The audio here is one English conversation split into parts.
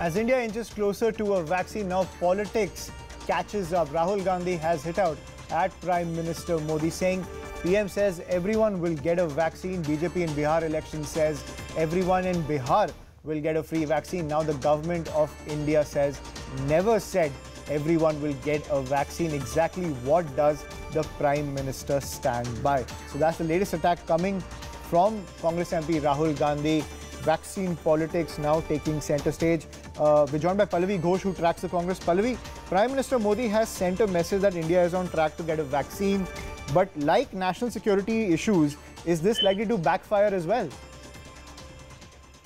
As India inches closer to a vaccine, now politics catches up. Rahul Gandhi has hit out at Prime Minister Modi, saying PM says everyone will get a vaccine. BJP in Bihar election says everyone in Bihar will get a free vaccine. Now the government of India says never said everyone will get a vaccine. Exactly what does the Prime Minister stand by? So that's the latest attack coming from Congress MP Rahul Gandhi. Vaccine politics now taking centre stage. We're joined by Pallavi Ghosh, who tracks the Congress. Pallavi, Prime Minister Modi has sent a message that India is on track to get a vaccine. But like national security issues, is this likely to backfire as well?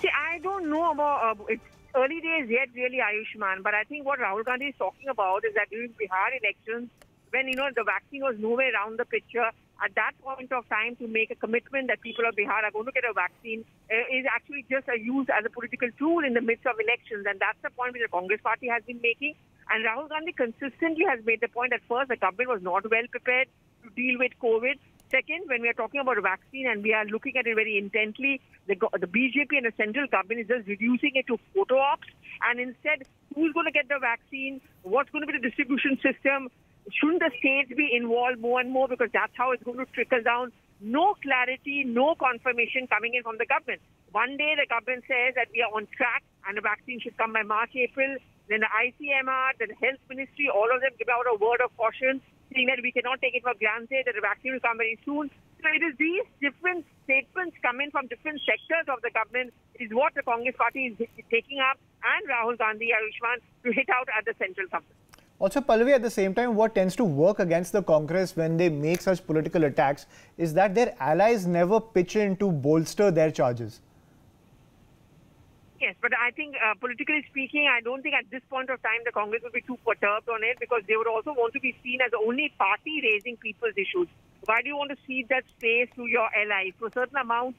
See, I don't know about it's early days yet, really, Ayushman. But I think what Rahul Gandhi is talking about is that during Bihar elections, when the vaccine was nowhere around the picture, at that point of time to make a commitment that people of Bihar are going to get a vaccine is actually just used as a political tool in the midst of elections. And that's the point which the Congress party has been making. And Rahul Gandhi consistently has made the point that first, the government was not well prepared to deal with COVID. Second, when we are talking about a vaccine and we are looking at it very intently, the BJP and the central government is just reducing it to photo ops. And instead, who's going to get the vaccine? What's going to be the distribution system? Shouldn't the states be involved more and more, because that's how it's going to trickle down? No clarity, no confirmation coming in from the government. One day the government says that we are on track and the vaccine should come by March, April. Then the ICMR, the Health Ministry, all of them give out a word of caution, saying that we cannot take it for granted, that the vaccine will come very soon. So it is these different statements coming from different sectors of the government is what the Congress party is taking up, and Rahul Gandhi, Ayushman, to hit out at the central government. Also, Pallavi, at the same time, what tends to work against the Congress when they make such political attacks is that their allies never pitch in to bolster their charges. Yes, but I think politically speaking, I don't think at this point of time the Congress will be too perturbed on it, because they would also want to be seen as the only party raising people's issues. Why do you want to cede that space to your allies? To a certain amount,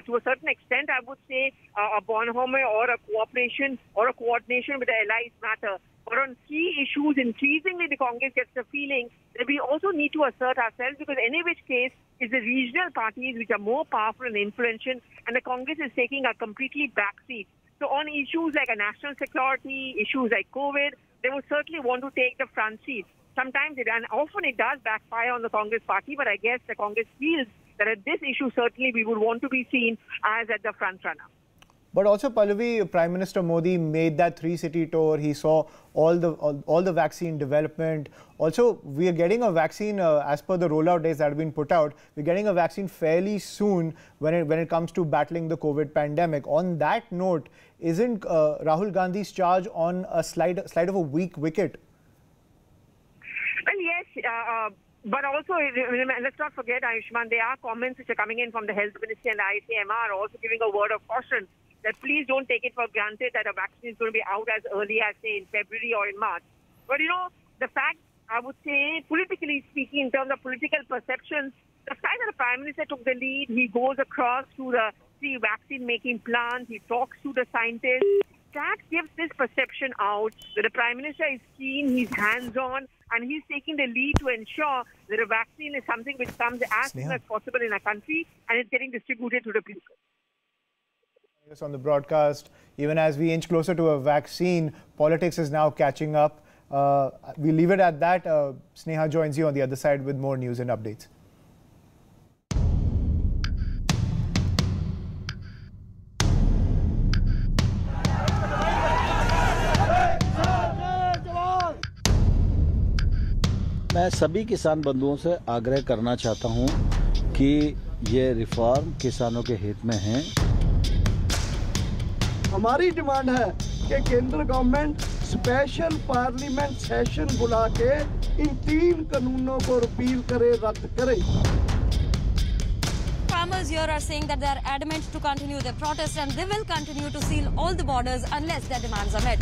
to a certain extent, I would say a bonhomie or a cooperation or a coordination with the allies matter. But on key issues, increasingly the Congress gets the feeling that we also need to assert ourselves, because any which case is the regional parties which are more powerful and influential, and the Congress is taking a completely backseat. So on issues like a national security, issues like COVID, they would certainly want to take the front seat. Sometimes and often it does backfire on the Congress party, but I guess the Congress feels that at this issue, certainly we would want to be seen as at the front runner. But also, Pallavi, Prime Minister Modi made that 3-city tour. He saw all the vaccine development. Also, we are getting a vaccine as per the rollout dates that have been put out. We're getting a vaccine fairly soon when it comes to battling the COVID pandemic. On that note, isn't Rahul Gandhi's charge on a slide of a weak wicket? Well, yes. But also, let's not forget, Ayushman, there are comments which are coming in from the Health Ministry and the ICMR also giving a word of caution that please don't take it for granted that a vaccine is going to be out as early as, say, in February or in March. But, the fact, I would say, politically speaking, in terms of political perceptions, the fact that the Prime Minister took the lead, he goes across to the vaccine-making plants, he talks to the scientists, that gives this perception out that the Prime Minister is keen, he's hands-on, and he's taking the lead to ensure that a vaccine is something which comes as soon as possible in a country and it's getting distributed to the people. On the broadcast, even as we inch closer to a vaccine, politics is now catching up. We leave it at that. Sneha joins you on the other side with more news and updates. मैं सभी किसान बंधुओं से आग्रह करना चाहता हूं कि ये रिफॉर्म किसानों के हित में है। हमारी डिमांड है कि केंद्र गवर्नमेंट स्पेशल पार्लियामेंट सेशन बुला के इन 3 कानूनों को रिपील करे, रद्द करे। Farmers here are saying that they are adamant to continue their protest and they will continue to seal all the borders unless their demands are met.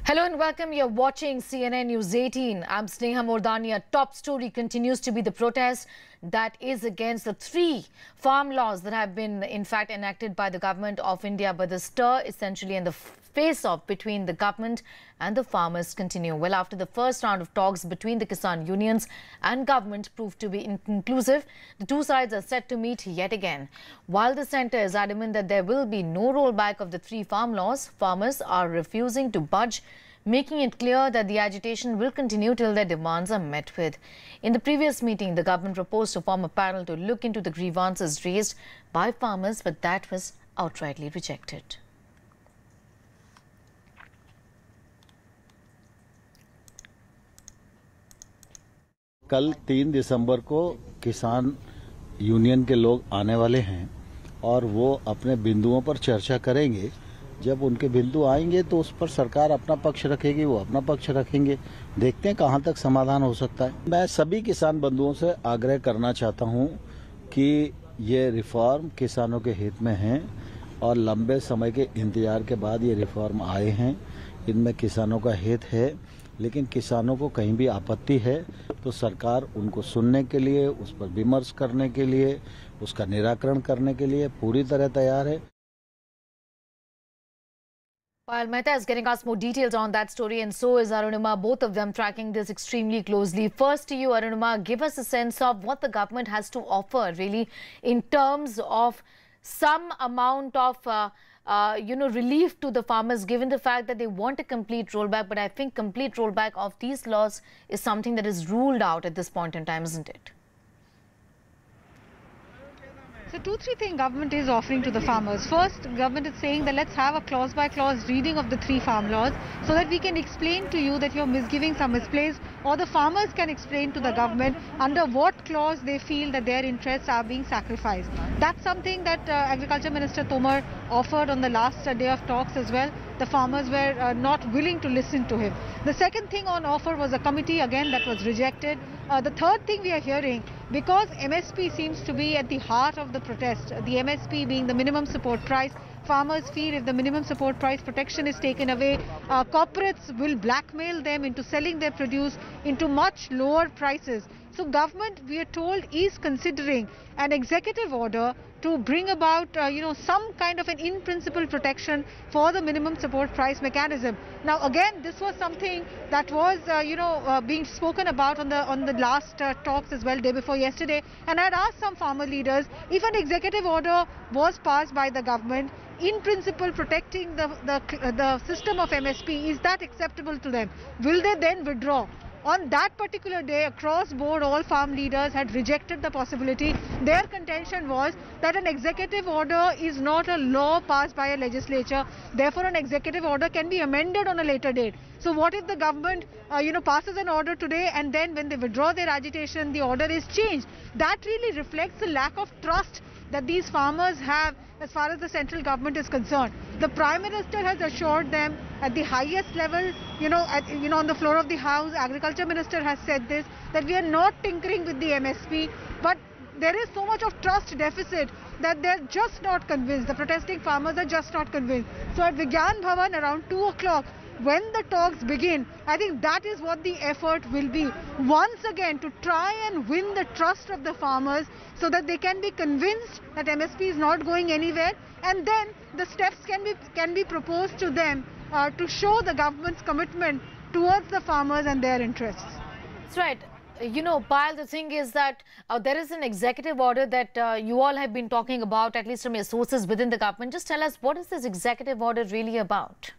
Hello and welcome. You're watching CNN News 18. I'm Sneha Mordani. Our top story continues to be the protest that is against the 3 farm laws that have been, in fact, enacted by the government of India. But the stir essentially and the face-off between the government and the farmers continue. Well, after the first round of talks between the Kisan unions and government proved to be inconclusive, the two sides are set to meet yet again. While the centre is adamant that there will be no rollback of the 3 farm laws, farmers are refusing to budge, making it clear that the agitation will continue till their demands are met with. In the previous meeting, the government proposed to form a panel to look into the grievances raised by farmers, but that was outrightly rejected. कल 3 दिसंबर को किसान union के लोग आने वाले हैं और वो अपने बिंदुओं पर चर्चा करेंगे। जब उनके बिंदु आएंगे तो उस पर सरकार अपना पक्ष रखेगी, वो अपना पक्ष रखेंगे। देखते हैं कहां तक समाधान हो सकता है। मैं सभी किसान बंधुओं से आग्रह करना चाहता हूं कि ये रिफॉर्म किसानों के हित में है और लंबे समय के इंतजार के बाद ये रिफॉर्म आए हैं। इनमें किसानों का हित है, लेकिन किसानों को कहीं भी आपत्ति है तो सरकार उनको सुनने के लिए, उस पर विमर्श करने के लिए, उसका निराकरण करने के लिए पूरी तरह तैयार है। While Mehta is getting us more details on that story, and so is Arunima, both of them tracking this extremely closely. First to you, Arunima, give us a sense of what the government has to offer, really, in terms of some amount of, relief to the farmers, given the fact that they want a complete rollback. But I think complete rollback of these laws is something that is ruled out at this point in time, isn't it? So 2-3 things government is offering to the farmers. First, government is saying that let's have a clause by clause reading of the 3 farm laws so that we can explain to you that your misgivings are misplaced, or the farmers can explain to the government under what clause they feel that their interests are being sacrificed. That's something that Agriculture Minister Tomar offered on the last day of talks as well. The farmers were not willing to listen to him. The second thing on offer was a committee, again that was rejected. The third thing we are hearing, because MSP seems to be at the heart of the protest, the MSP being the minimum support price, farmers feel if the minimum support price protection is taken away, corporates will blackmail them into selling their produce into much lower prices. So government, we are told, is considering an executive order to bring about, some kind of an in-principle protection for the minimum support price mechanism. Now, again, this was something that was, being spoken about on the last talks as well, day before yesterday. And I had asked some farmer leaders if an executive order was passed by the government, in principle protecting the system of MSP, is that acceptable to them? Will they then withdraw? On that particular day, across board, all farm leaders had rejected the possibility. Their contention was that an executive order is not a law passed by a legislature. Therefore, an executive order can be amended on a later date. So what if the government, passes an order today and then when they withdraw their agitation, the order is changed? That really reflects the lack of trust that these farmers have as far as the central government is concerned. The Prime Minister has assured them at the highest level, on the floor of the House. Agriculture Minister has said this, that we are not tinkering with the MSP, but there is so much of trust deficit that they're just not convinced. The protesting farmers are just not convinced. So at Vigyan Bhavan around 2 o'clock, when the talks begin, I think that is what the effort will be. Once again, to try and win the trust of the farmers so that they can be convinced that MSP is not going anywhere, and then the steps can be proposed to them to show the government's commitment towards the farmers and their interests. That's right. Payal, the thing is that there is an executive order that you all have been talking about, at least from your sources within the government. Just tell us, what is this executive order really about?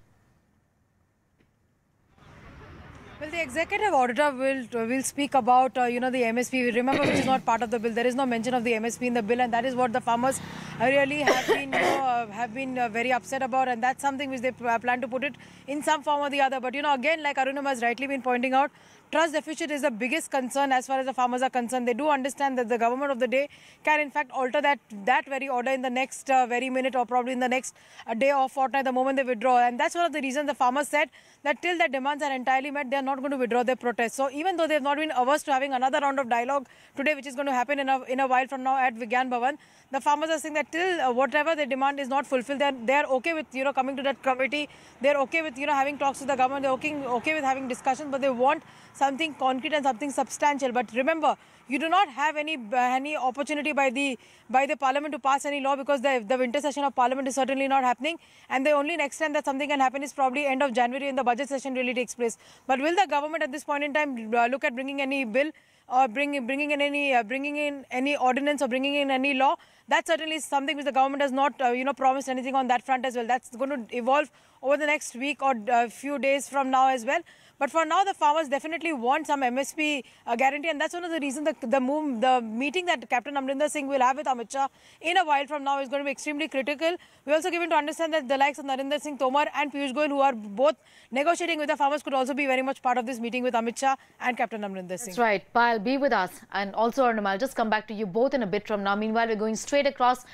Well, the executive order will speak about, the MSP. Remember, which is not part of the bill. There is no mention of the MSP in the bill, and that is what the farmers really have been very upset about, and that's something which they plan to put it in some form or the other. But, again, like Arunima has rightly been pointing out, trust deficit is the biggest concern as far as the farmers are concerned. They do understand that the government of the day can, in fact, alter that very order in the next very minute, or probably in the next day or fortnight, the moment they withdraw. And that's one of the reasons the farmers said that till their demands are entirely met, they are not going to withdraw their protest. So even though they have not been averse to having another round of dialogue today, which is going to happen in a while from now at Vigyan Bhavan, the farmers are saying that till whatever their demand is not fulfilled, they are okay with coming to that committee. They are okay with having talks with the government. They are okay with having discussions, but they want something concrete and something substantial. But remember, you do not have any opportunity by the parliament to pass any law, because the winter session of parliament is certainly not happening, and the only next time that something can happen is probably end of January when the budget session really takes place. But will the government at this point in time look at bringing any bill or bringing in any ordinance or bringing in any law? That certainly is something which the government has not promised anything on that front as well. That's going to evolve over the next week or a few days from now as well. But for now, the farmers definitely want some MSP guarantee, and that's one of the reasons the meeting that Captain Amrinder Singh will have with Amit Shah in a while from now is going to be extremely critical. We also given to understand that the likes of Narendra Singh Tomar and Piyush Goyal, who are both negotiating with the farmers, could also be very much part of this meeting with Amit Shah and Captain Amrinder Singh. That's right. Payal, be with us. And also, Arnab, I'll just come back to you both in a bit from now. Meanwhile, we're going straight across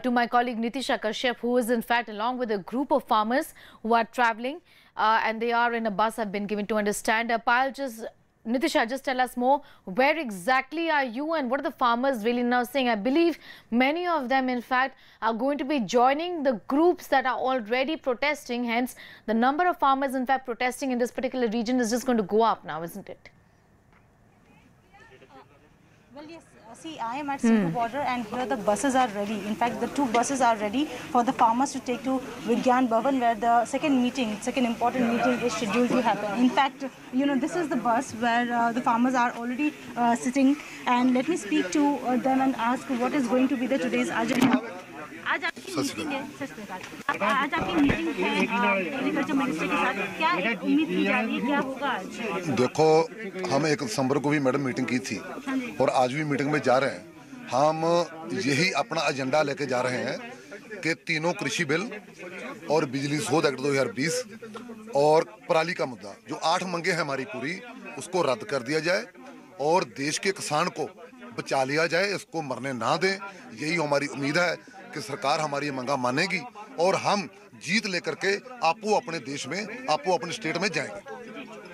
to my colleague Nitisha Kashyap, who is in fact along with a group of farmers who are travelling. And they are in a bus, I've been given to understand. Nitisha, just tell us more. Where exactly are you and what are the farmers really now saying? I believe many of them, in fact, are going to be joining the groups that are already protesting. Hence, the number of farmers, in fact, protesting in this particular region is just going to go up now, isn't it? Well, yes. See, I am at Singhu border and here the buses are ready. In fact, the 2 buses are ready for the farmers to take to Vigyan Bhavan, where the second important meeting is scheduled to happen. In fact, this is the bus where the farmers are already sitting. And let me speak to them and ask what is going to be today's agenda. आज आपकी meeting है, आज आपकी meeting है agriculture minister के साथ, क्या उम्मीद की जा रही है, क्या होगा आज? देखो, हम 1 दिसंबर को भी मैडम मीटिंग की थी और आज भी मीटिंग में जा रहे हैं। हम यही अपना एजेंडा लेके जा रहे हैं कि तीनों कृषि बिल और बिजली शोध एक्ट 2020 और पराली का मुद्दा, जो 8 मांगे हैं हमारी पूरी, उसको रद्द कर दिया जाए और देश के किसान को बचा लिया जाए, इसको मरने ना दें। यही हमारी उम्मीद है कि सरकार हमारी मांगा मानेगी और हम जीत लेकर के आपको अपने देश में, आपको अपने स्टेट में जाएंगे।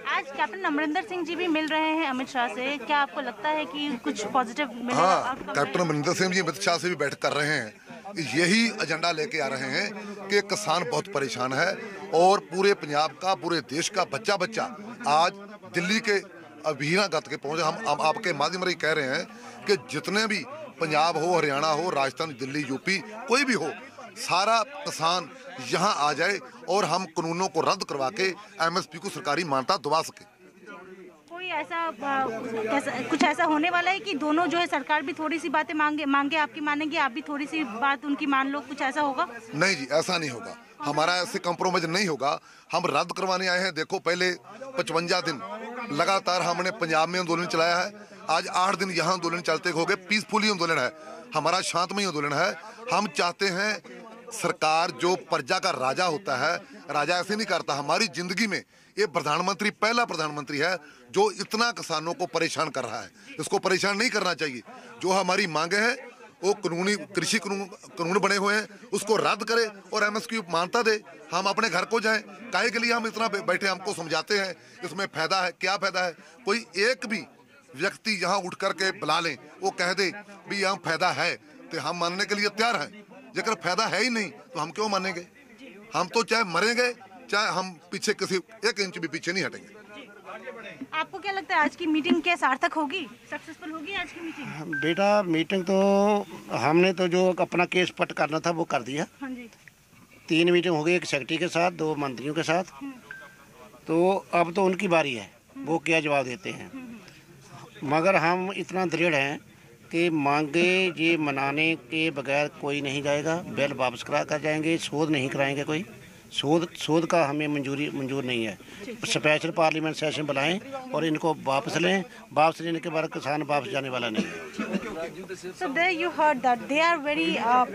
आज कैप्टन अमरिंदर सिंह जी भी मिल रहे हैं अमित शाह से, क्या आपको लगता है कि कुछ पॉजिटिव मिलेगा? हाँ, कैप्टन अमरिंदर सिंह जी अमित शाह से भी बैठक कर रहे हैं। यही एजेंडा लेके आ रहे हैं कि किसान बहुत परेशान है और पूरे पंजाब का, पूरे देश का बच्चा आज दिल्ली के अभियान के पहुंचे। हम आपके माध्यम से कह रहे हैं कि जितने भी पंजाब हो, हरियाणा हो, राजस्थान, दिल्ली, यूपी, कोई भी हो, सारा किसान यहाँ आ जाए और हम कानूनों को रद्द करवा के एमएसपी को सरकारी मान्यता दिवा सके। कोई कुछ ऐसा होने वाला है कि दोनों जो है, सरकार भी थोड़ी सी बातें मांगे आपकी मानेंगे, आप भी थोड़ी सी बात उनकी मान लो, कुछ ऐसा होगा? नहीं जी, ऐसा नहीं होगा। हमारा ऐसे कंप्रोमाइज नहीं होगा। हम रद्द करवाने आए हैं। देखो, पहले 55 दिन लगातार हमने पंजाब में आंदोलन चलाया है। आज 8 दिन यहाँ आंदोलन चलते हो गए। पीसफुली आंदोलन है हमारा, शांतमय आंदोलन है। हम चाहते हैं सरकार, जो प्रजा का राजा होता है, राजा ऐसे नहीं करता। हमारी जिंदगी में ये प्रधानमंत्री पहला प्रधानमंत्री है जो इतना किसानों को परेशान कर रहा है। इसको परेशान नहीं करना चाहिए। जो हमारी मांगे हैं वो कृषि कानून बने हुए हैं, उसको रद्द करे और एमएसपी की मान्यता दे। हम अपने घर को जाएं। काहे के लिए हम इतना बैठे? हमको समझाते हैं इसमें फायदा है। क्या फायदा है? कोई एक भी व्यक्ति यहाँ उठ करके बुला लें, वो कह दे भी यहाँ फायदा है, तो हम मानने के लिए तैयार हैं। जेकर फायदा है ही नहीं तो हम क्यों मानेंगे? हम तो चाहे मरेंगे, चाहे हम पीछे किसी 1 इंच भी पीछे नहीं हटेंगे। आपको क्या लगता है आज की मीटिंग क्या सार्थक होगी, सक्सेसफुल होगी आज की मीटिंग? बेटा, मीटिंग तो हमने तो जो अपना केस पट करना था वो कर दिया। हाँ जी। 3 मीटिंग हो गई, एक सेक्रेटरी के साथ, 2 मंत्रियों के साथ। तो अब तो उनकी बारी है, वो क्या जवाब देते हैं। मगर हम इतना दृढ़ हैं कि मांगे ये मनाने के बगैर कोई नहीं जाएगा। बिल वापस करा कर जाएंगे, शोध नहीं कराएंगे। कोई शोध का हमें मंजूर नहीं है। स्पेशल पार्लियामेंट सेशन बुलाएं और इनको वापस लें। वापस लेने के बाद किसान वापस जाने वाला नहीं है। So there you heard that they are very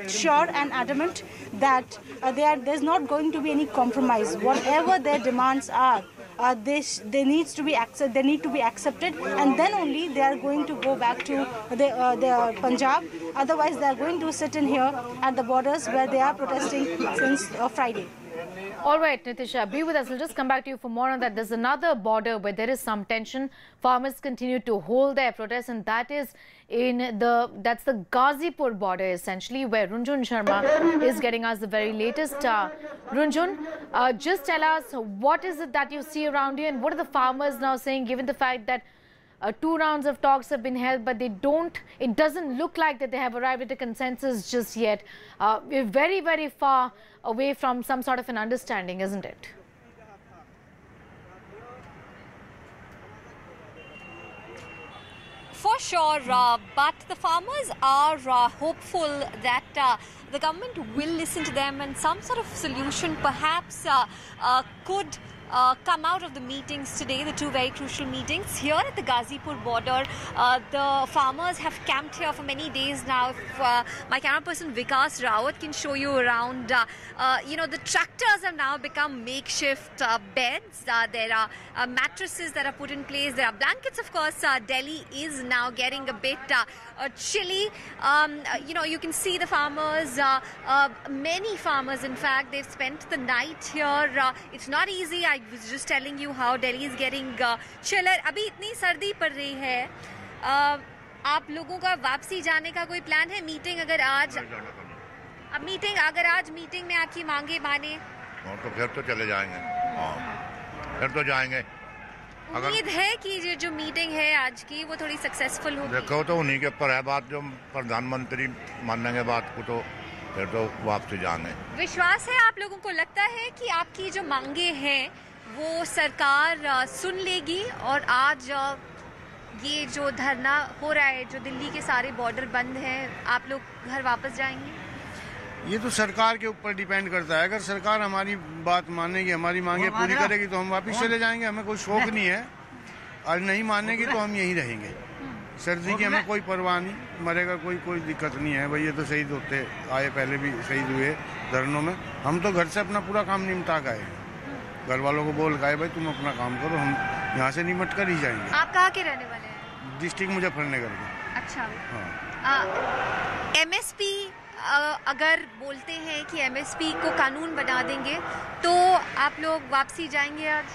sure and adamant that there's not going to be any compromise. Whatever their demands are, they need to be accepted, and then only they are going to go back to their Punjab. Otherwise, they are going to sit in here at the borders where they are protesting since Friday. All right, Nitisha, be with us. We'll just come back to you for more on that. There's another border where there is some tension. Farmers continue to hold their protests, and that is that's the Ghazipur border, essentially, where Runjhun Sharma is getting us the very latest. Runjhun, just tell us, what is it that you see around you, and what are the farmers now saying, given the fact that 2 rounds of talks have been held, but it doesn't look like that they have arrived at a consensus just yet. We're very, very far away from some sort of an understanding, isn't it? For sure, but the farmers are hopeful that the government will listen to them, and some sort of solution perhaps could come out of the meetings today, the 2 very crucial meetings here at the Ghazipur border. The farmers have camped here for many days now. If my camera person Vikas Rawat can show you around, the tractors have now become makeshift beds. There are mattresses that are put in place. There are blankets, of course. Delhi is now getting a bit chilly. You can see the farmers, many farmers, in fact, they've spent the night here. It's not easy. I was just telling you how Delhi is getting chiller. अभी इतनी सर्दी पड़ रही है. आप लोगों का वापसी जाने का कोई प्लान है? मीटिंग अगर आज मीटिंग में आपकी मांगे माने तो फिर तो चले जाएंगे. फिर तो जाएंगे. उम्मीद है कि ये जो मीटिंग है आज की वो थोड़ी सक्सेसफुल होगी. देखो तो उन्हीं के ऊपर है बात. जो प्रधानमंत्री मानेंगे बात को तो फिर तो वापसी जाएंगे. विश्वास है आप लोगों को? लगता है कि आपकी जो मांगे हैं वो सरकार सुन लेगी और आज ये जो धरना हो रहा है, जो दिल्ली के सारे बॉर्डर बंद हैं, आप लोग घर वापस जाएंगे? ये तो सरकार के ऊपर डिपेंड करता है. अगर सरकार हमारी बात मानेगी, हमारी मांगे पूरी करेगी तो हम वापस चले जाएंगे. हमें कोई शौक नहीं है. और नहीं मानेगी तो हम यहीं रहेंगे. सर्दी की हमें कोई परवाह नहीं. मरेगा कोई दिक्कत नहीं है भाई. ये तो शहीद होते आए, पहले भी शहीद हुए धरनों में. हम तो घर से अपना पूरा काम निपटा के आए. घर वालों को बोल के आए भाई तुम अपना काम करो, हम यहाँ से निपट कर ही जाएंगे. आप कहाँ के रहने वाले हैं? डिस्ट्रिक्ट मुजफ्फरनगर के. अच्छा. हाँ. MSP अगर बोलते हैं कि MSP को कानून बना देंगे तो आप लोग वापसी जाएंगे आज?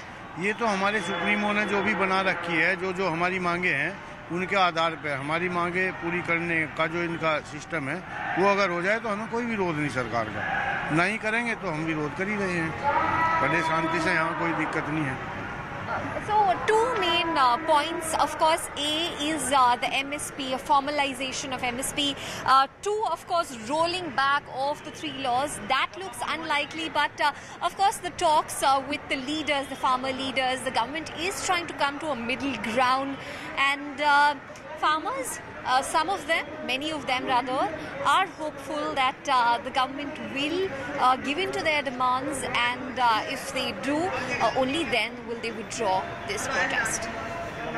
ये तो हमारे सुप्रीमो ने जो भी बना रखी है, जो हमारी मांगे हैं उनके आधार पर हमारी मांगे पूरी करने का जो इनका सिस्टम है वो अगर हो जाए तो हमें कोई विरोध नहीं सरकार का. नहीं करेंगे तो हम विरोध कर ही रहे हैं. बड़े शांति से, यहाँ कोई दिक्कत नहीं है. So, 2 main points, of course. A is the MSP, a formalization of MSP. 2, of course, rolling back of the 3 laws. That looks unlikely, but of course the talks with the leaders, the farmer leaders, the government is trying to come to a middle ground, and farmers, some of them, many of them rather, are hopeful that the government will give in to their demands, and if they do, only then will they withdraw this protest.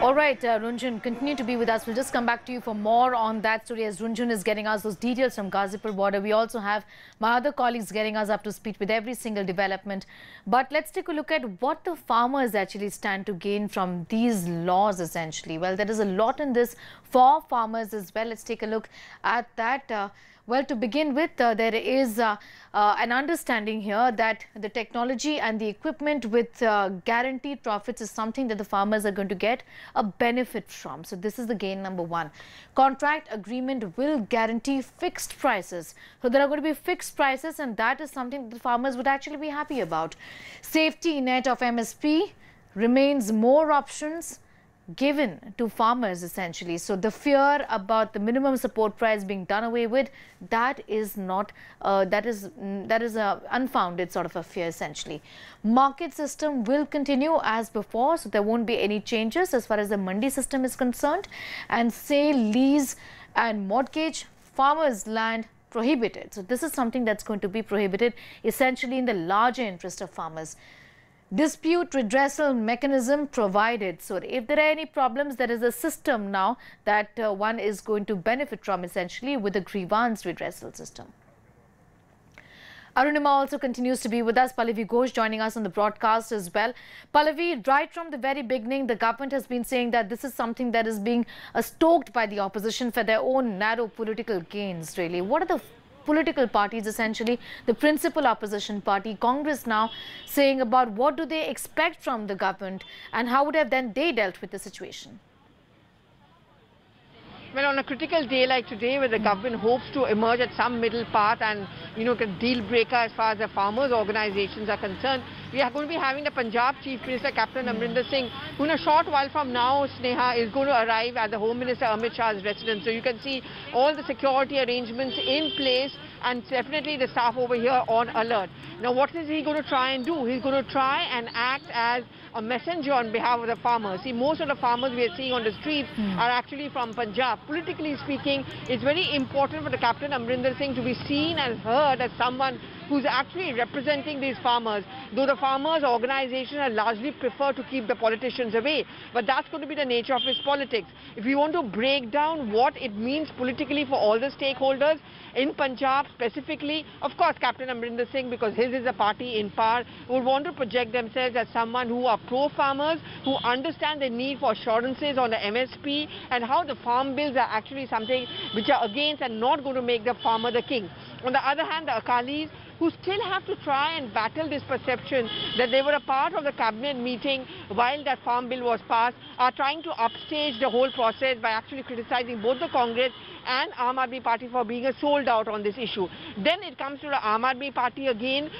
All right, Runjhun, continue to be with us. We'll just come back to you for more on that story as Runjhun is getting us those details from Ghazipur border. We also have my other colleagues getting us up to speed with every single development. But let's take a look at what the farmers actually stand to gain from these laws, essentially. Well, there is a lot in this for farmers as well. Let's take a look at that. Well, to begin with, there is an understanding here that the technology and the equipment with guaranteed profits is something that the farmers are going to get a benefit from. So this is the gain number 1. Contract agreement will guarantee fixed prices. So there are going to be fixed prices, and that is something that the farmers would actually be happy about. Safety net of MSP remains more options given to farmers, essentially. So the fear about the minimum support price being done away with, that is not that is a unfounded sort of a fear, essentially. Market system will continue as before, so there won't be any changes as far as the mandi system is concerned. And sale, lease and mortgage, farmers' land prohibited. So this is something that's going to be prohibited, essentially in the larger interest of farmers. Dispute redressal mechanism provided. So if there are any problems, there is a system now that one is going to benefit from, essentially, with the grievance redressal system. Arunima also continues to be with us. Pallavi Ghosh joining us on the broadcast as well. Pallavi, right from the very beginning, the government has been saying that this is something that is being stoked by the opposition for their own narrow political gains, really. What are the political parties, essentially the principal opposition party, Congress, now saying about what do they expect from the government and how would have then they dealt with the situation? Well, on a critical day like today, where the government hopes to emerge at some middle path and, a deal breaker as far as the farmers' organizations are concerned, we are going to be having the Punjab Chief Minister, Captain Amrinder Singh, who in a short while from now, Sneha, is going to arrive at the Home Minister Amit Shah's residence. So you can see all the security arrangements in place and definitely the staff over here on alert. Now, what is he going to try and do? He's going to try and act as a messenger on behalf of the farmers. See, most of the farmers we are seeing on the streets are actually from Punjab. Politically speaking, it's very important for the Captain Amrinder Singh to be seen and heard as someone who's actually representing these farmers, though the farmers' organizations are largely prefer to keep the politicians away. But that's going to be the nature of his politics. If we want to break down what it means politically for all the stakeholders in Punjab specifically, of course, Captain Amrinder Singh, because his is a party in power, would want to project themselves as someone who are pro-farmers, who understand the need for assurances on the MSP and how the farm bills are actually something which are against and not going to make the farmer the king. On the other hand, the Akalis, who still have to try and battle this perception that they were a part of the cabinet meeting while that farm bill was passed, are trying to upstage the whole process by actually criticizing both the Congress and Aam Aadmi Party for being sold out on this issue. Then it comes to the Aam Aadmi Party again.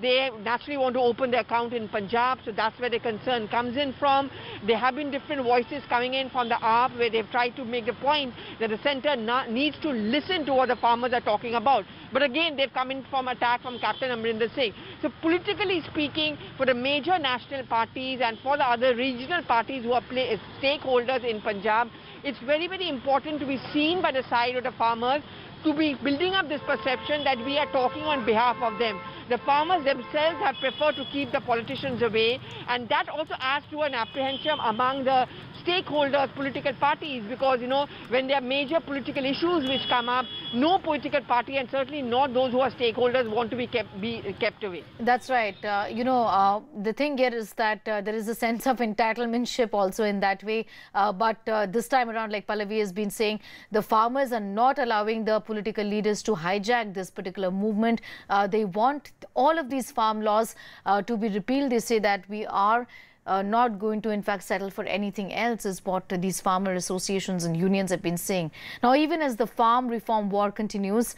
They naturally want to open their account in Punjab, so that's where the concern comes in from. There have been different voices coming in from the AAP where they've tried to make the point that the centre needs to listen to what the farmers are talking about. But again, they've come in from attack from Captain Amrinder Singh. So politically speaking, for the major national parties and for the other regional parties who are stakeholders in Punjab, it's very, very important to be seen by the side of the farmers, to be building up this perception that we are talking on behalf of them. The farmers themselves have preferred to keep the politicians away, and that also adds to an apprehension among the stakeholders, political parties, because, when there are major political issues which come up, no political party, and certainly not those who are stakeholders, want to be kept away. That's right. The thing here is that there is a sense of entitlementship also in that way. But this time around, like Pallavi has been saying, the farmers are not allowing the political leaders to hijack this particular movement. They want all of these farm laws to be repealed. They say that we are not going to in fact settle for anything else, is what these farmer associations and unions have been saying. Now, even as the farm reform war continues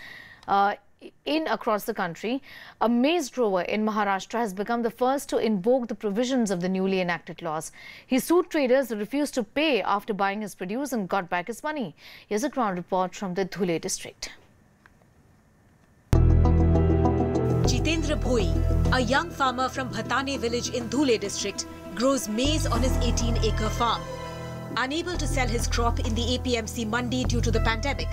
across the country, a maize grower in Maharashtra has become the first to invoke the provisions of the newly enacted laws. He sued traders who refused to pay after buying his produce and got back his money. Here's a ground report from the Dhule district. Jitendra Bhoi, a young farmer from Bhatane village in Dhule district, grows maize on his 18-acre farm. Unable to sell his crop in the APMC Mandi due to the pandemic,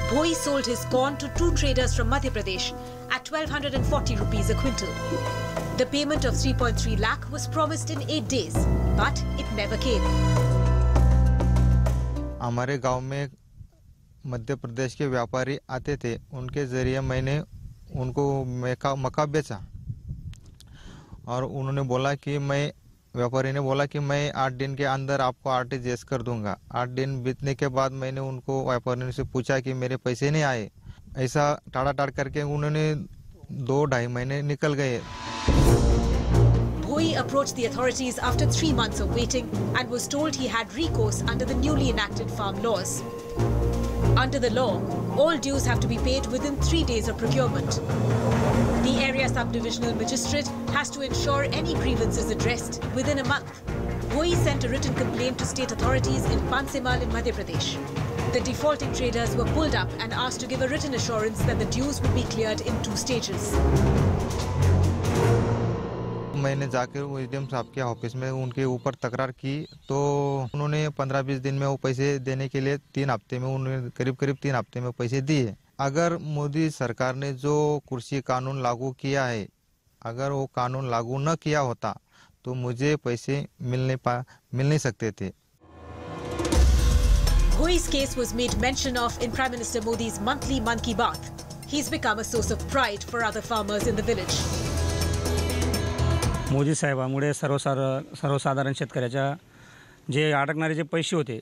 Bhoi sold his corn to two traders from Madhya Pradesh at 1240 rupees a quintal. The payment of 3.3 lakh was promised in 8 days, but it never came. हमारे गांव में मध्य प्रदेश के व्यापारी आते थे, उनके जरिए मैंने उनको मक्का बेचा और उन्होंने बोला कि व्यापारी ने बोला कि मैं 8 दिन के अंदर आपको आरटीजीएस कर दूंगा। 8 दिन बीतने के बाद मैंने उनको व्यापारी से पूछा कि मेरे पैसे नहीं आए। ऐसा टाड़ा-टाड़ करके उन्होंने 2-2.5 महीने निकल गए। Bhoi approached the authorities after 3 months of waiting and was told he had recourse under the newly enacted farm laws. Under the law, all dues have to be paid within 3 days of procurement. The area subdivisional magistrate has to ensure any grievances addressed within a month. Bhoi sent a written complaint to state authorities in Pansemal in Madhya Pradesh. The defaulting traders were pulled up and asked to give a written assurance that the dues would be cleared in 2 stages. मैंने जाकर SDM साहब के office में उनके ऊपर तकरार की, तो उन्होंने 15-20 दिन में वो पैसे देने के लिए 3 हफ्ते में उन्होंने करीब 3 हफ्ते में पैसे दिए। अगर मोदी सरकार ने जो कृषि कानून लागू किया है, अगर वो कानून लागू न किया होता तो मुझे पैसे मिल नहीं सकते थे। Bhoi's case was made mention of in Prime Minister Modi's monthly Mann Ki Baat. He's become a source of pride for other farmers in the village. Modi साहेबांमुळे सर्वसाधारण शेतकऱ्याच्या जे अडकणारे जे पैसे होते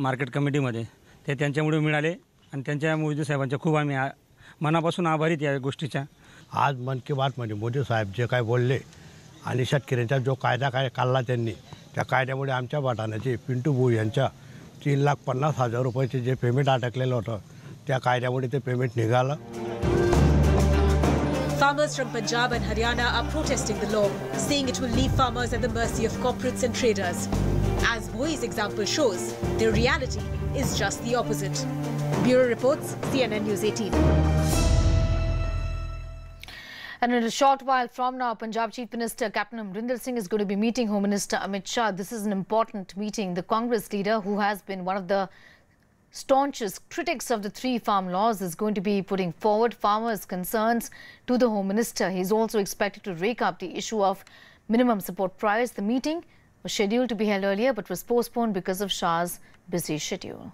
मार्केट कमिटीमध्ये ते त्यांच्यामुळे मिळाले आणि त्यांच्या मोदी साहेबांचा खूप आम्ही मनापासून आभारी या गोष्टीच्या. आज मन की बातमध्ये मोदी साहेब जे काय बोलले आणि शेतकऱ्यांचा जो कायदा काढला त्यांनी, त्या कायद्यामुळे आमच्या वाटाण्याचे पिंटू भाऊ यांच्या 3,50,000 रुपयाचे जे पेमेंट अटकलेलं होतं त्या कायद्यामुळे ते पेमेंट निघालं. Farmers from Punjab and Haryana are protesting the law, saying it will leave farmers at the mercy of corporates and traders. As Bhoi's example shows, the reality is just the opposite. Bureau reports, CNN News 18. And in a short while from now, Punjab Chief Minister Captain Amrinder Singh is going to be meeting Home Minister Amit Shah. This is an important meeting. The Congress leader, who has been one of the staunchest critics of the 3 farm laws, is going to be putting forward farmers' concerns to the Home Minister. He is also expected to rake up the issue of minimum support price. The meeting was scheduled to be held earlier but was postponed because of Shah's busy schedule.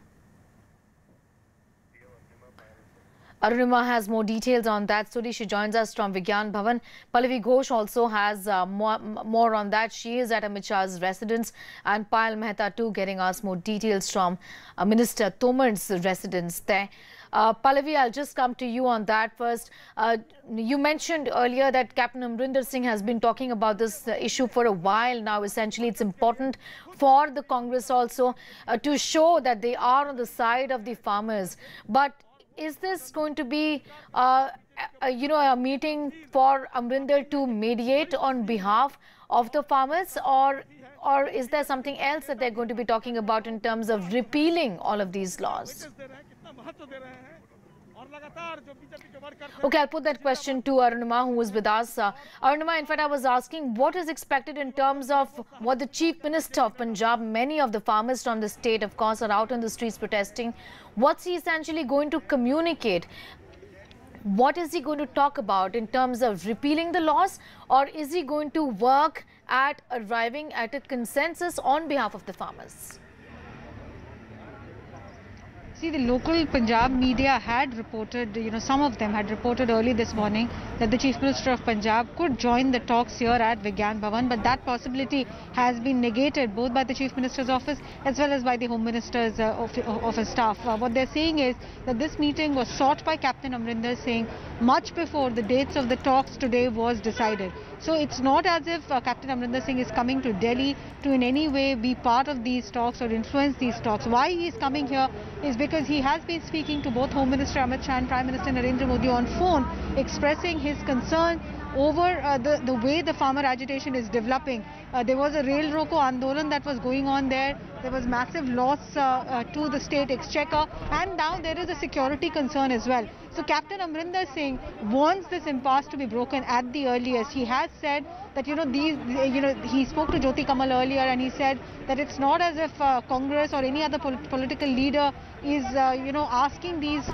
Arunima has more details on that story. She joins us from Vigyan Bhavan. Pallavi Ghosh also has more on that. She is at Amit Shah's residence, and Payal Mehta too getting us more details from Minister Tomar's residence there. Pallavi, I'll just come to you on that first. You mentioned earlier that Captain Amrinder Singh has been talking about this issue for a while now. Essentially, it's important for the Congress also to show that they are on the side of the farmers. But is this going to be, a meeting for Amrinder to mediate on behalf of the farmers, or is there something else that they're going to be talking about in terms of repealing all of these laws? Okay, I'll put that question to Arunima, who is with us. Arunima, in fact, I was asking what is expected in terms of what the Chief Minister of Punjab, many of the farmers from the state, of course, are out on the streets protesting. What's he essentially going to communicate? What is he going to talk about in terms of repealing the laws, or is he going to work at arriving at a consensus on behalf of the farmers? See, the local Punjab media had reported, some of them had reported early this morning that the Chief Minister of Punjab could join the talks here at Vigyan Bhavan, but that possibility has been negated both by the Chief Minister's office as well as by the Home Minister's office staff. What they're saying is that this meeting was sought by Captain Amrinder Singh much before the dates of the talks today was decided. So it's not as if Captain Amrinder Singh is coming to Delhi to in any way be part of these talks or influence these talks. Why he is coming here is because he has been speaking to both Home Minister Amit Shah and Prime Minister Narendra Modi on phone, expressing his concern over the way the farmer agitation is developing. There was a Rail Roko Andolan that was going on there. There was massive loss to the state exchequer, and now there is a security concern as well. So Captain Amrinder Singh wants this impasse to be broken at the earliest. He has said that, he spoke to Jyoti Kamal earlier, and he said that it's not as if Congress or any other political leader is, asking these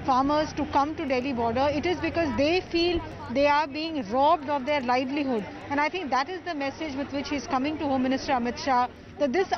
farmers to come to Delhi border. It is because they feel they are being robbed of their livelihood. And I think that is the message with which he is coming to Home Minister Amit Shah, that this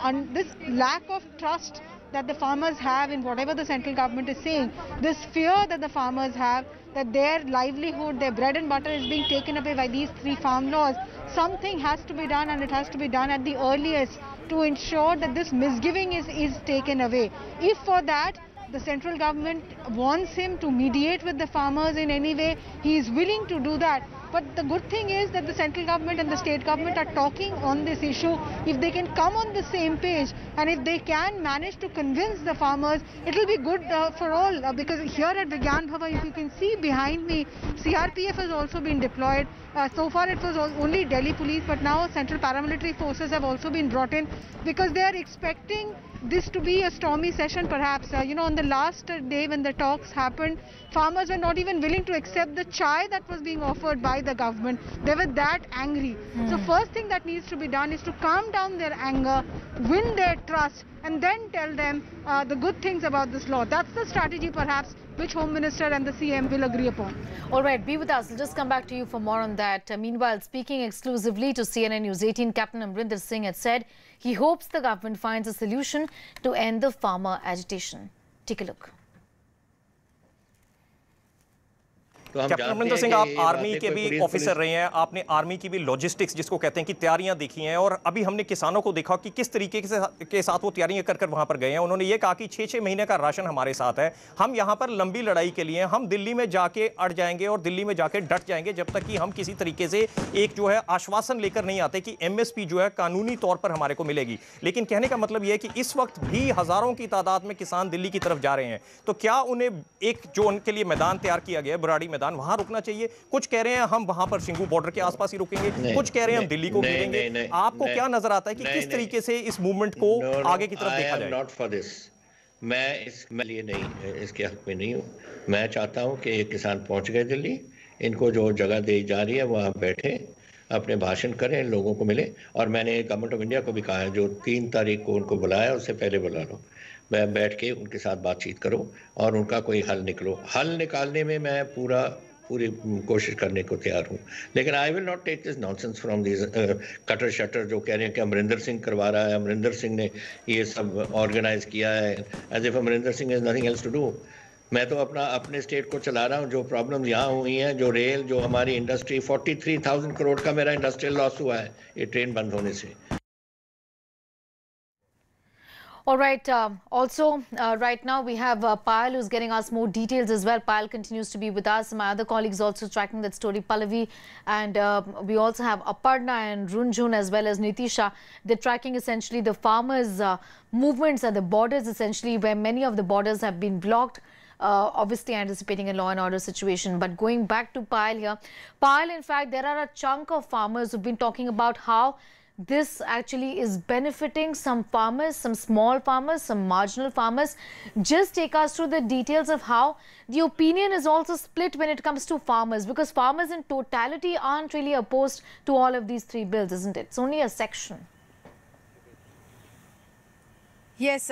lack of trust that the farmers have in whatever the central government is saying, this fear that the farmers have that their livelihood, their bread and butter is being taken away by these 3 farm laws, something has to be done, and it has to be done at the earliest to ensure that this misgiving is taken away. If for that the central government wants him to mediate with the farmers in any way, he is willing to do that. But the good thing is that the central government and the state government are talking on this issue. If they can come on the same page, and if they can manage to convince the farmers, it will be good for all. Because here at Vigyan Bhavan, if you can see behind me, CRPF has also been deployed. So far it was only Delhi police, but now central paramilitary forces have also been brought in, because they are expecting this to be a stormy session perhaps. On the last day when the talks happened, farmers were not even willing to accept the chai that was being offered by the government. They were that angry. So first thing that needs to be done is to calm down their anger, win their trust, and then tell them the good things about this law. That's the strategy perhaps which Home Minister and the CM will agree upon. All right, be with us. We'll just come back to you for more on that. Meanwhile, speaking exclusively to CNN News 18, Captain Amrinder Singh had said he hopes the government finds a solution to end the farmer agitation. Take a look. तो हम captain Amarinder Singh, आप army के भी officer रहे हैं, आपने army की भी लॉजिस्टिक्स जिसको कहते हैं कि तैयारियां देखी हैं, और अभी हमने किसानों को देखा कि किस तरीके के साथ वो तैयारियां कर वहां पर गए हैं। उन्होंने ये कहा कि 6-6 महीने का राशन हमारे साथ है, हम यहाँ पर लंबी लड़ाई के लिए, हम दिल्ली में जाके अड़ जाएंगे और दिल्ली में जाके डट जाएंगे जब तक कि हम किसी तरीके से एक जो है आश्वासन लेकर नहीं आते कि MSP जो है कानूनी तौर पर हमारे को मिलेगी। लेकिन कहने का मतलब यह है कि इस वक्त भी हजारों की तादाद में किसान दिल्ली की तरफ जा रहे हैं, तो क्या उन्हें एक जो उनके लिए मैदान तैयार किया गया है, बुराड़ी मैदान, वहां रुकना चाहिए? कुछ कह रहे हैं हम वहां पर सिंघू बॉर्डर के आसपास ही रुकेंगे, कुछ कह रहे हैं हम दिल्ली को घेरेंगे। आपको क्या नजर आता है कि किस तरीके से इस मूवमेंट को आगे की तरफ देखा जाए? नॉट फॉर दिस, मैं इसके लिए नहीं, इसके हक में नहीं हूँ। मैं चाहता हूँ कि ये किसान पहुंच गए दिल्ली, इनको जो जगह दी जा रही है वहाँ बैठे, अपने भाषण करें, लोगों को मिले। और मैंने गवर्नमेंट ऑफ इंडिया को भी कहा है, जो 3 तारीख को उनको बुलाया उससे पहले बुला लो, मैं बैठ के उनके साथ बातचीत करो और उनका कोई हल निकलो। हल निकालने में मैं पूरी कोशिश करने को तैयार हूँ, लेकिन I will not take this nonsense from this cutter shutter जो कह रहे हैं कि अमरिंदर सिंह करवा रहा है, अमरिंदर सिंह ने ये सब ऑर्गेनाइज किया है, as if Amarinder Singh is nothing else to do. मैं तो अपने स्टेट को चला रहा हूँ। जो प्रॉब्लम्स यहाँ हुई हैं, जो रेल, जो हमारी इंडस्ट्री, 43,000 करोड़ का मेरा इंडस्ट्रियल लॉस हुआ है ये ट्रेन बंद होने से। All right. Also, right now we have Payal who's getting us more details as well. Payal continues to be with us. My other colleagues also tracking that story, Pallavi, and we also have Aparna and Runjhun as well as Nitisha. They're tracking essentially the farmers' movements at the borders, essentially where many of the borders have been blocked. Obviously anticipating a law and order situation. But going back to Payal here, Payal, in fact, there are a chunk of farmers who've been talking about how this actually is benefiting some farmers, some small farmers, some marginal farmers. Just take us through the details of how the opinion is also split when it comes to farmers, because farmers in totality aren't really opposed to all of these 3 bills, isn't it? It's only a section. Yes,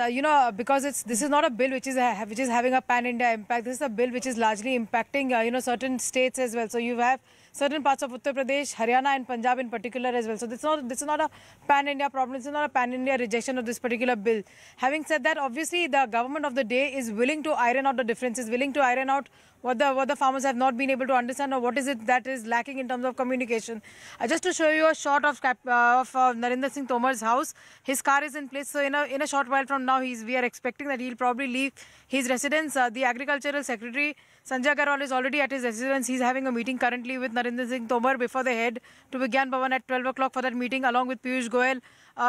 because this is not a bill which is having a pan-India impact. This is a bill which is largely impacting, certain states as well. So you have certain parts of Uttar Pradesh, Haryana and Punjab in particular as well. So this is not a pan-India problem. This is not a pan-India rejection of this particular bill. Having said that, obviously the government of the day is willing to iron out the differences, willing to iron out what the farmers have not been able to understand, or what is it that is lacking in terms of communication. Just to show you a shot of Narendra Singh Tomar's house, his car is in place. So in a short while from now, we are expecting that he'll probably leave his residence. The Agricultural Secretary Sanjay Agarwal is already at his residence. He's having a meeting currently with Narendra Singh Tomar before they head to Vigyan Bhavan at 12 o'clock for that meeting, along with Piyush Goyal,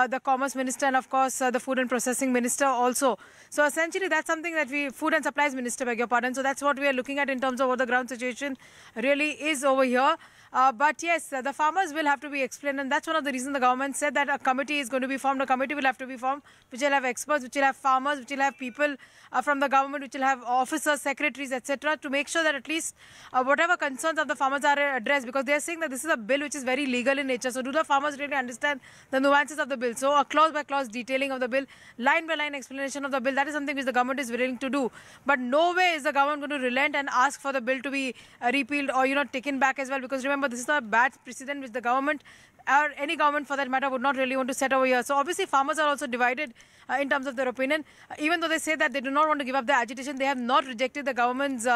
the Commerce Minister, and of course the Food and Processing Minister also. So essentially that's something that Food and Supplies Minister, beg your pardon. So that's what we are looking at in terms of what the ground situation really is over here. But yes, the farmers will have to be explained, and that's one of the reasons the government said that a committee is going to be formed. A committee will have to be formed which will have experts, which will have farmers, which will have people from the government, which will have officers, secretaries, etc., to make sure that at least whatever concerns of the farmers are addressed, because they are saying that this is a bill which is very legal in nature. So do the farmers really understand the nuances of the bill? So a clause by clause detailing of the bill, line by line explanation of the bill, that is something which the government is willing to do. But no way is the government going to relent and ask for the bill to be repealed or taken back as well, because remember, this is a bad precedent which the government or any government for that matter would not really want to set over here. So obviously farmers are also divided in terms of their opinion. Even though they say that they do not want to give up their agitation, they have not rejected the government's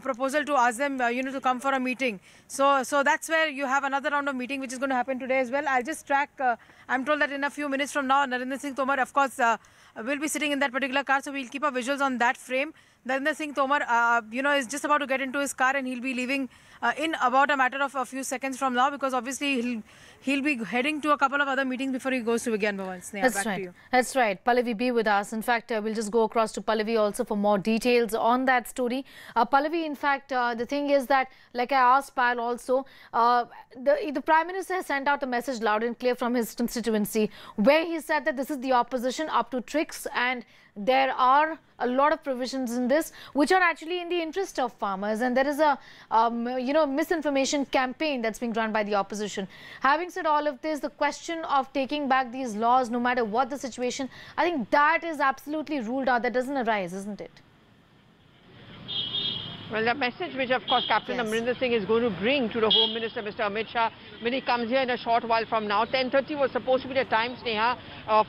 proposal to ask them to come for a meeting. So that's where you have another round of meeting which is going to happen today as well. I'll just track, I'm told that in a few minutes from now, Narendra Singh Tomar, of course, will be sitting in that particular car, so we'll keep our visuals on that frame. Narendra Singh Tomar, is just about to get into his car, and he'll be leaving in about a matter of a few seconds from now, because obviously he'll be heading to a couple of other meetings before he goes to Vigyan Bhavan. That's right. That's right. Pallavi, be with us. In fact, we'll just go across to Pallavi also for more details on that story. Pallavi, in fact, the thing is that, like I asked Payal also, the Prime Minister has sent out a message loud and clear from his constituency, where he said that this is the opposition up to tricks, and there are a lot of provisions in this which are actually in the interest of farmers, and there is a misinformation campaign that's being run by the opposition. Having said all of this, the question of taking back these laws, no matter what the situation, I think that is absolutely ruled out. That doesn't arise, isn't it? Well, the message which, of course, Captain Amrinder Singh is going to bring to the Home Minister, Mr. Amit Shah, when he comes here in a short while from now. 10:30 was supposed to be the time, Sneha,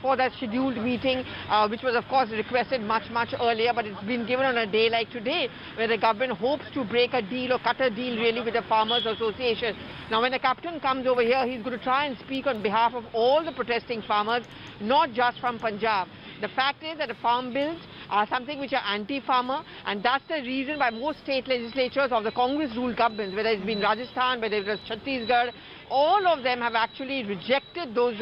for that scheduled meeting, which was, of course, requested much earlier, but it's been given on a day like today, where the government hopes to break a deal or cut a deal, really, with the Farmers Association. Now, when the captain comes over here, he's going to try and speak on behalf of all the protesting farmers, not just from Punjab. The fact is that the farm bills are something which are anti-farmer, and that's the reason why most state legislatures of the Congress-ruled governments, whether it's been Rajasthan, whether it was Chhattisgarh, all of them have actually rejected those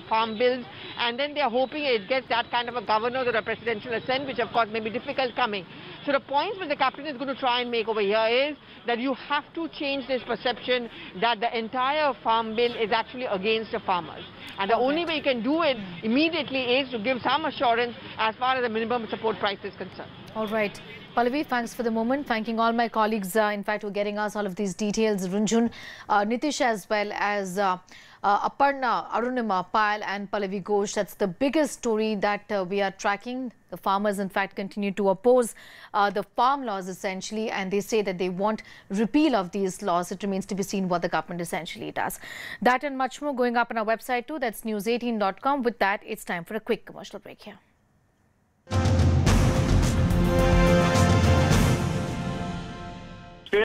farm bills, and then they are hoping it gets that kind of a governor or a presidential assent, which of course may be difficult coming. So the points which the captain is going to try and make over here is that you have to change this perception that the entire farm bill is actually against the farmers. And the only way you can do it immediately is to give some assurance as far as the minimum support price is concerned. All right. Pallavi, thanks for the moment. Thanking all my colleagues, in fact, for getting us all of these details. Runjhun, Nitish, as well as Aparna, Arunima, Payal and Pallavi Ghosh. That's the biggest story that we are tracking. The farmers, in fact, continue to oppose the farm laws, essentially, and they say that they want repeal of these laws. It remains to be seen what the government essentially does. That and much more going up on our website too. That's news18.com. With that, it's time for a quick commercial break here.